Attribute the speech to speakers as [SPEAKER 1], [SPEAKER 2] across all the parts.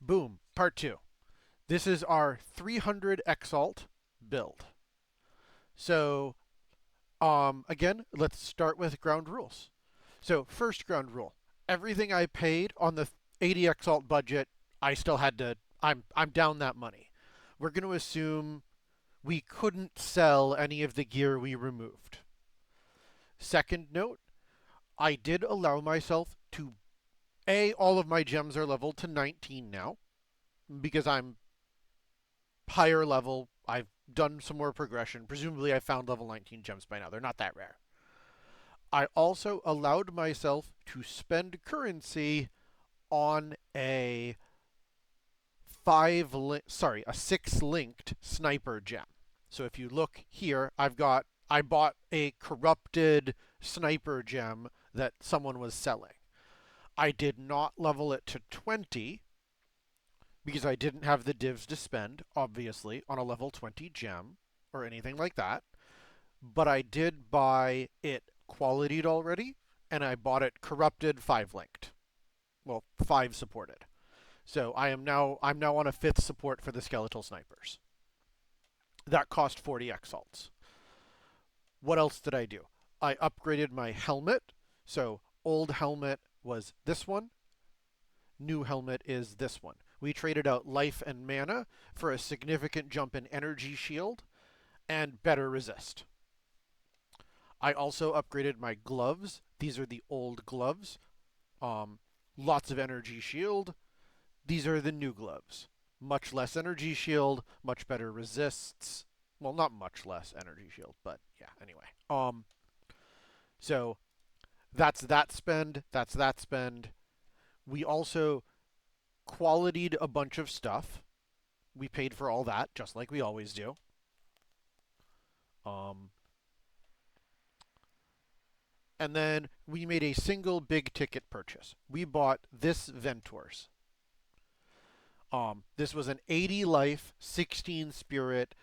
[SPEAKER 1] boom, part two. This is our 300 Exalt build. So, again, let's start with ground rules. So, first ground rule. Everything I paid on the 80 Exalt budget, I still had to, I'm down that money. We're going to assume we couldn't sell any of the gear we removed. Second note, I did allow myself to, all of my gems are leveled to 19 now because I'm higher level. I've done some more progression. Presumably, I found level 19 gems by now. They're not that rare. I also allowed myself to spend currency on a 6 linked sniper gem. So if you look here, I bought a corrupted sniper gem that someone was selling. I did not level it to 20 because I didn't have the divs to spend, obviously, on a level 20 gem or anything like that. But I did buy it qualitied already, and I bought it corrupted 5 linked. Well, 5 supported. So I'm now on a 5th support for the skeletal snipers. That cost 40 exalts. What else did I do? I upgraded my helmet. So old helmet was this one. New helmet is this one. We traded out life and mana for a significant jump in energy shield and better resist. I also upgraded my gloves. These are the old gloves. Lots of energy shield. These are the new gloves. Much less energy shield, much better resists. Well, not much less energy shield, but yeah, anyway. So that's that spend. That's that spend. We also qualitied a bunch of stuff. We paid for all that, just like we always do. Um, and then we made a single big ticket purchase. We bought this Ventors. This was an 80 life, 16 spirit,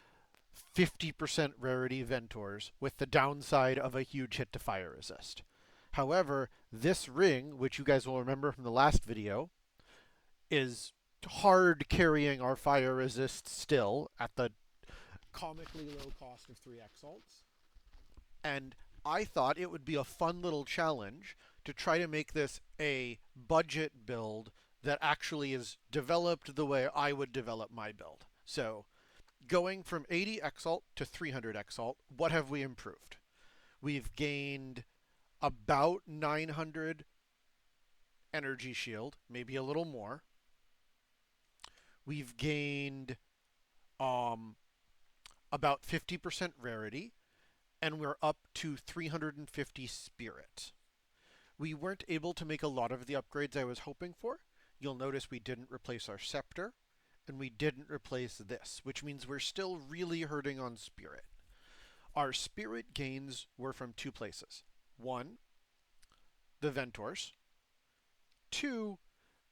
[SPEAKER 1] 50% rarity Ventors with the downside of a huge hit to fire resist. However, this ring, which you guys will remember from the last video, is hard carrying our fire resist still at the comically low cost of 3 exalts. And I thought it would be a fun little challenge to try to make this a budget build that actually is developed the way I would develop my build. So, going from 80 exalt to 300 exalt, what have we improved? We've gained about 900 energy shield, maybe a little more. We've gained about 50% rarity, and we're up to 350 spirit. We weren't able to make a lot of the upgrades I was hoping for. You'll notice we didn't replace our scepter, and we didn't replace this, which means we're still really hurting on spirit. Our spirit gains were from 2 places. 1, the Ventors. 2,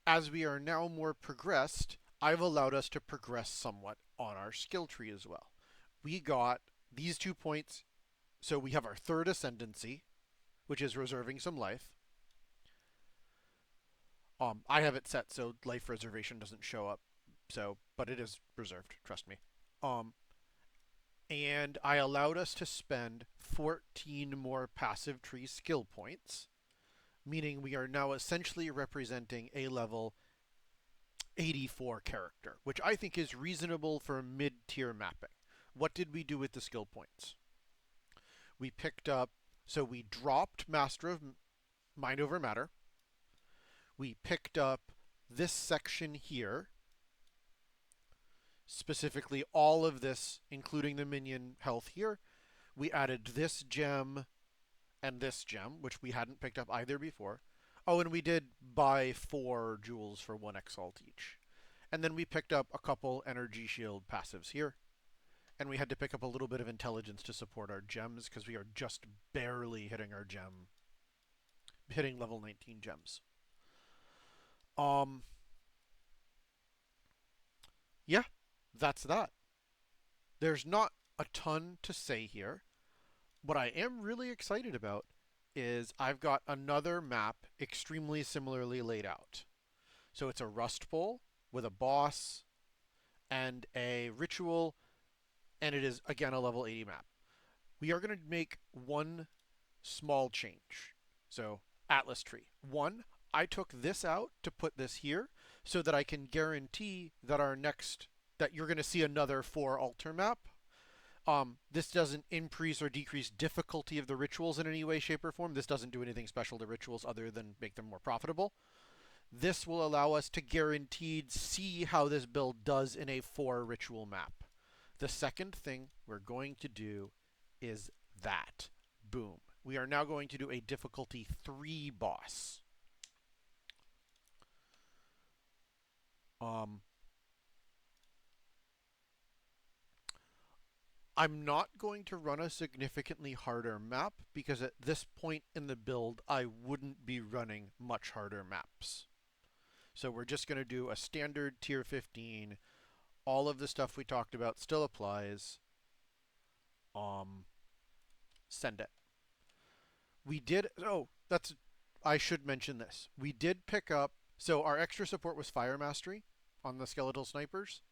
[SPEAKER 1] as we are now more progressed, I've allowed us to progress somewhat on our skill tree as well. We got these 2 points, so we have our 3rd ascendancy, which is reserving some life. I have it set so life reservation doesn't show up, but it is reserved, trust me. And I allowed us to spend 14 more passive tree skill points, meaning we are now essentially representing a level 84 character, which I think is reasonable for mid-tier mapping. What did we do with the skill points? We picked up, so we dropped Master of Mind over Matter. We picked up this section here, specifically all of this, including the minion health here. We added this gem and this gem, which we hadn't picked up either before. Oh, and we did buy 4 jewels for 1 exalt each. And then we picked up a couple energy shield passives here. And we had to pick up a little bit of intelligence to support our gems, because we are just barely hitting our hitting level 19 gems. Yeah, that's that. There's not a ton to say here. What I am really excited about is I've got another map extremely similarly laid out. So it's a Rust Bowl with a boss and a ritual, and it is again a level 80 map. We are going to make one small change. So, Atlas tree. One, I took this out to put this here so that I can guarantee that that you're going to see another 4 altar map. This doesn't increase or decrease difficulty of the rituals in any way, shape, or form. This doesn't do anything special to rituals other than make them more profitable. This will allow us to guaranteed see how this build does in a 4 ritual map. The second thing we're going to do is that. Boom. We are now going to do a difficulty 3 boss. I'm not going to run a significantly harder map because at this point in the build, I wouldn't be running much harder maps. So we're just going to do a standard tier 15. All of the stuff we talked about still applies. Send it. We did, I should mention this. We did pick up, so our extra support was Fire Mastery on the skeletal snipers.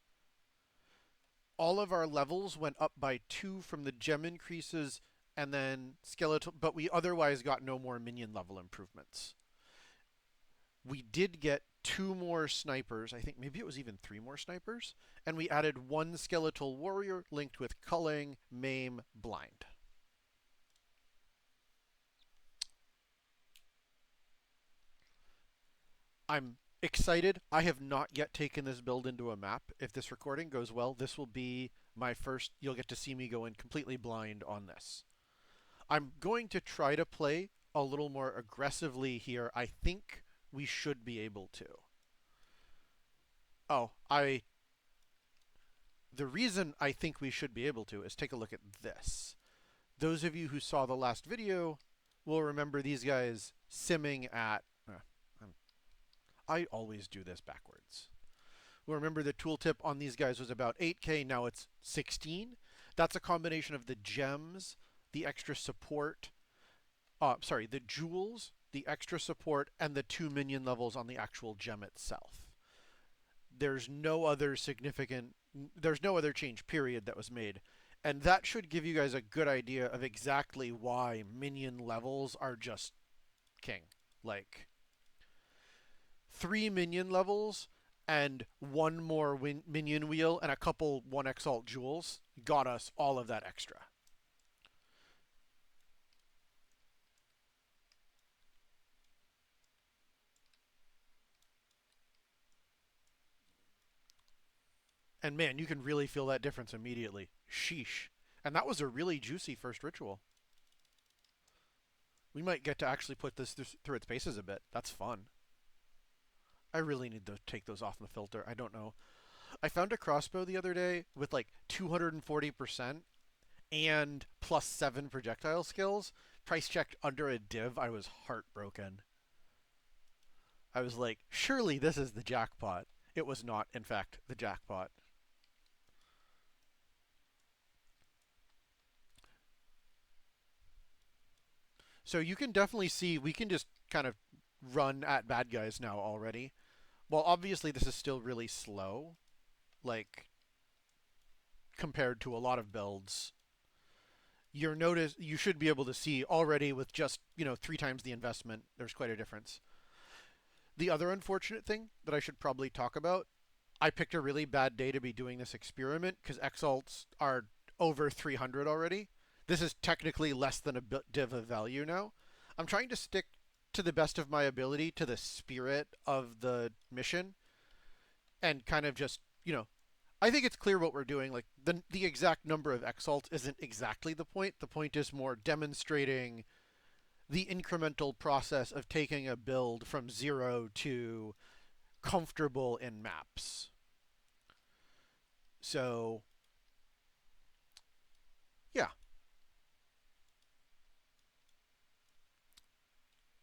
[SPEAKER 1] All of our levels went up by 2 from the gem increases and then skeletal, but we otherwise got no more minion level improvements. We did get 2 more snipers. I think maybe it was even 3 more snipers. And we added 1 skeletal warrior linked with culling, maim, blind. I'm excited. I have not yet taken this build into a map. If this recording goes well, this will be my first. You'll get to see me go in completely blind on this. I'm going to try to play a little more aggressively here. I think we should be able to. The reason I think we should be able to is take a look at this. Those of you who saw the last video will remember these guys simming at. I always do this backwards. We'll remember the tooltip on these guys was about 8K, now it's 16. That's a combination of the gems, the extra support, the jewels, the extra support, and the 2 minion levels on the actual gem itself. There's no other change period that was made. And that should give you guys a good idea of exactly why minion levels are just king. Like 3 minion levels and 1 more minion wheel and a couple 1 exalt jewels got us all of that extra. And man, you can really feel that difference immediately. Sheesh. And that was a really juicy first ritual. We might get to actually put this through its paces a bit. That's fun. I really need to take those off the filter. I don't know. I found a crossbow the other day with like 240% and plus 7 projectile skills. Price checked under a div. I was heartbroken. I was like, surely this is the jackpot. It was not, in fact, the jackpot. So you can definitely see we can just kind of run at bad guys now already. Well, obviously this is still really slow, like compared to a lot of builds. You should be able to see already with just, 3 times the investment, there's quite a difference. The other unfortunate thing that I should probably talk about, I picked a really bad day to be doing this experiment because exalts are over 300 already. This is technically less than a div of value now. I'm trying to stick to the best of my ability to the spirit of the mission and kind of just, I think it's clear what we're doing. Like the exact number of exalts isn't exactly the point. The point is more demonstrating the incremental process of taking a build from 0 to comfortable in maps. So, yeah.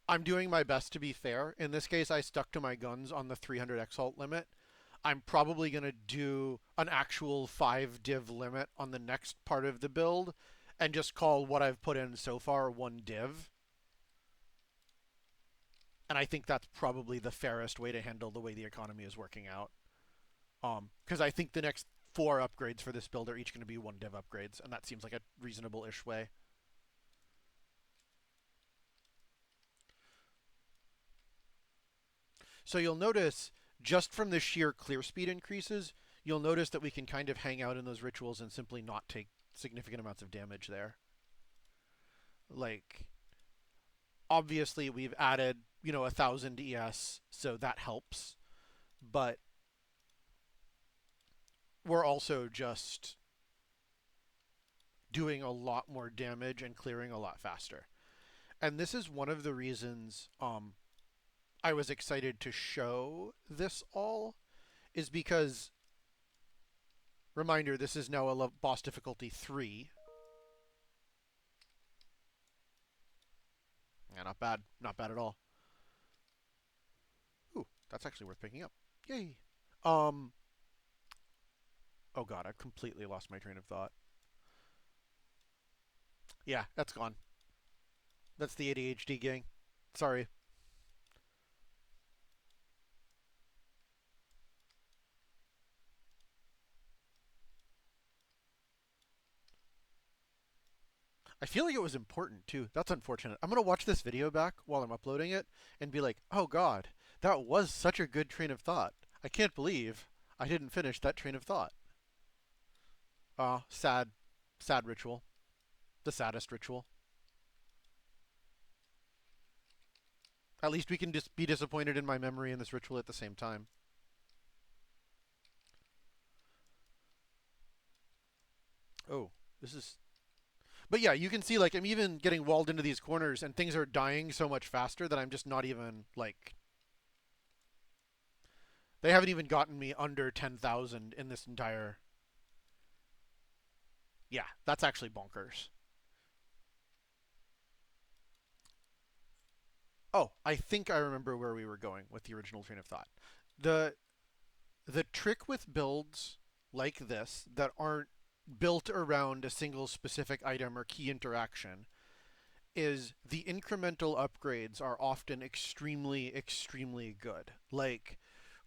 [SPEAKER 1] I'm doing my best to be fair. In this case, I stuck to my guns on the 300 exalt limit. I'm probably going to do an actual 5 div limit on the next part of the build and just call what I've put in so far 1 div. And I think that's probably the fairest way to handle the way the economy is working out. Because I think the next 4 upgrades for this build are each going to be 1 dev upgrades, and that seems like a reasonable-ish way. So you'll notice, just from the sheer clear speed increases, you'll notice that we can kind of hang out in those rituals and simply not take significant amounts of damage there. Like, obviously we've added, 1,000 ES, so that helps. But we're also just doing a lot more damage and clearing a lot faster. And this is one of the reasons I was excited to show this all, is because, reminder, this is now a boss difficulty 3. Yeah, not bad. Not bad at all. Ooh, that's actually worth picking up. Yay. Um, oh god, I've completely lost my train of thought. Yeah, that's gone. That's the ADHD gang. Sorry. I feel like it was important too. That's unfortunate. I'm gonna watch this video back while I'm uploading it and be like, oh god, that was such a good train of thought. I can't believe I didn't finish that train of thought. Sad. Sad ritual. The saddest ritual. At least we can just be disappointed in my memory in this ritual at the same time. Oh, this is. But yeah, you can see like I'm even getting walled into these corners and things are dying so much faster that I'm just not even like. They haven't even gotten me under 10,000 in this entire. Yeah, that's actually bonkers. Oh, I think I remember where we were going with the original train of thought. The the trick with builds like this that aren't built around a single specific item or key interaction is the incremental upgrades are often extremely, extremely good. Like,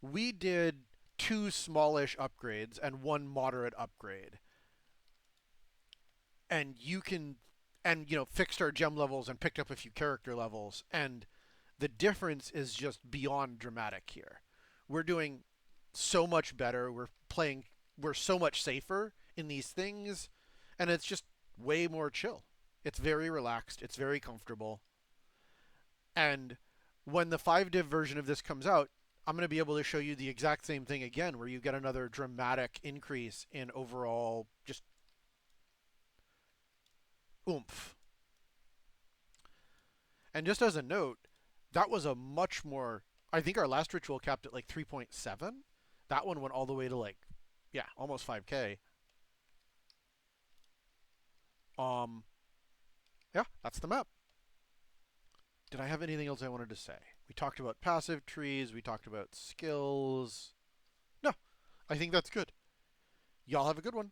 [SPEAKER 1] we did 2 smallish upgrades and 1 moderate upgrade. And you can, and, fixed our gem levels and picked up a few character levels. And the difference is just beyond dramatic here. We're doing so much better. We're so much safer in these things. And it's just way more chill. It's very relaxed. It's very comfortable. And when the 5 div version of this comes out, I'm going to be able to show you the exact same thing again, where you get another dramatic increase in overall just oomph. And just as a note, that was a much more. I think our last ritual capped at like 3.7. That one went all the way to like, yeah, almost 5K. Um, yeah, that's the map. Did I have anything else I wanted to say? We talked about passive trees. We talked about skills. No, I think that's good. Y'all have a good one.